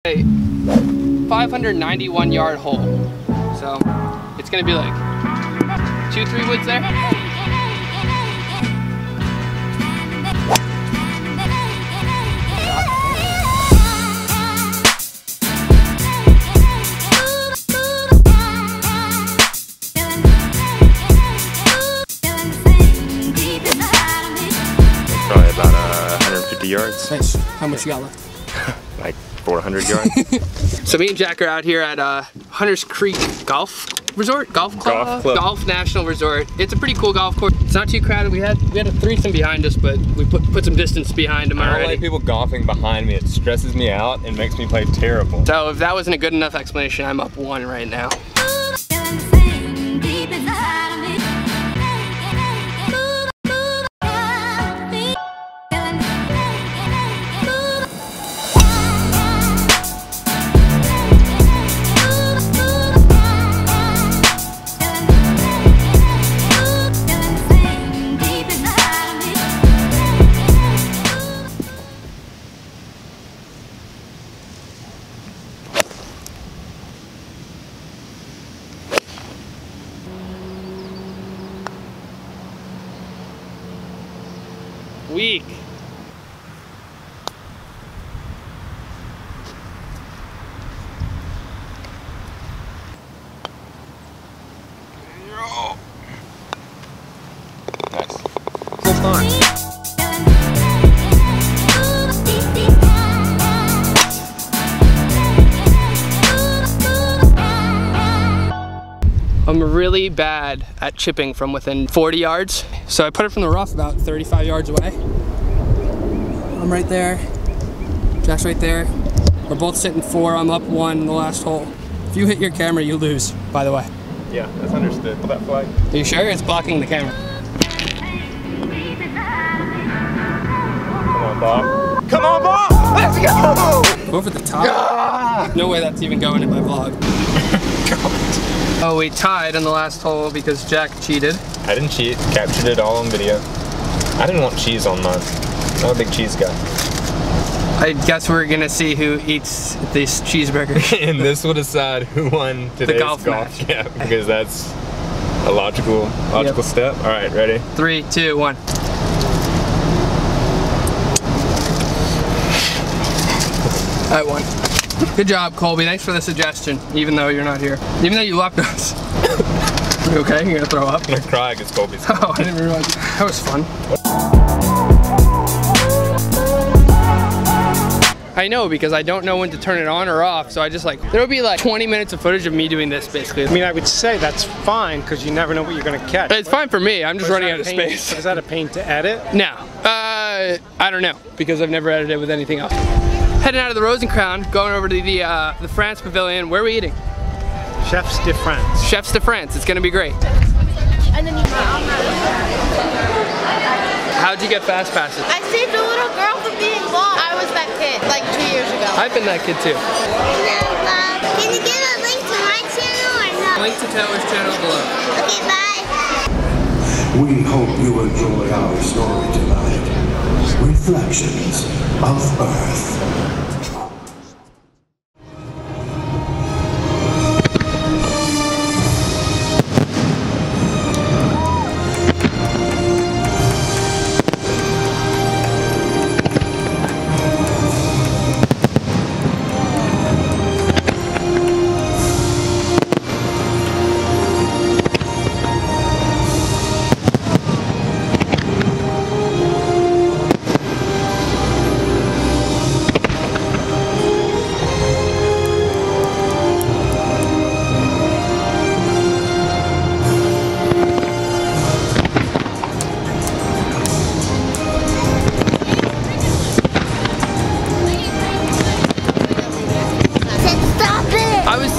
A 591-yard hole. So it's gonna be like 2-3 woods there. Probably about 150 yards. Nice. How much you got left? Like 400 yards. So me and Jack are out here at Hunters Creek Golf Resort, Golf National Resort. It's a pretty cool golf course. It's not too crowded. We had a threesome behind us, but we put some distance behind them already. I don't like people golfing behind me. It stresses me out and makes me play terrible. So if that wasn't a good enough explanation, I'm up 1 right now. Weak. Nice. Cool fun. I'm really bad at chipping from within 40 yards. So I put it from the rough about 35 yards away. I'm right there, Jack's right there. We're both sitting 4, I'm up 1 in the last hole. If you hit your camera, you lose, by the way. Yeah, that's understood. Pull that flag. Are you sure? It's blocking the camera. Come on, Bob. Come on, Bob! Let's go! Over the top? Ah! No way that's even going in my vlog. Oh, we tied on the last hole because Jack cheated. I didn't cheat. Captured it all on video. I didn't want cheese on mine. I'm not a big cheese guy. I guess we're gonna see who eats this cheeseburger. And this will decide who won today's golf match. Yeah, because that's a logical step. All right, ready? 3, 2, 1. I won. Good job, Colby. Thanks for the suggestion, even though you're not here. Even though you left us. You okay? You're gonna throw up? I'm gonna cry against Colby's. Oh, I didn't realize. That was fun. I know, because I don't know when to turn it on or off, so I just like, there'll be like 20 minutes of footage of me doing this, basically. I mean, I would say that's fine, because you never know what you're gonna catch. It's fine for me, I'm just running out of space. Is that a pain to edit? No, I don't know, because I've never edited with anything else. Heading out of the Rose and Crown, going over to the France Pavilion. Where are we eating? Chefs de France. Chefs de France, it's gonna be great. How'd you get fast passes? I saved a little girl from being lost. I was that kid, like 2 years ago. I've been that kid too. Can you give a link to my channel or no? Link to Taylor's channel below. Okay, bye. We hope you enjoy our story tonight. Reflections of Earth.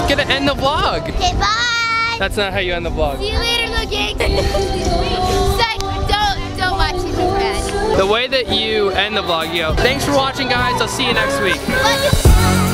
Gonna end the vlog. Okay, bye. That's not how you end the vlog. See you later, little gang. Don't watch it, Brad. The way that you end the vlog, you go, thanks for watching, guys. I'll see you next week. Love you.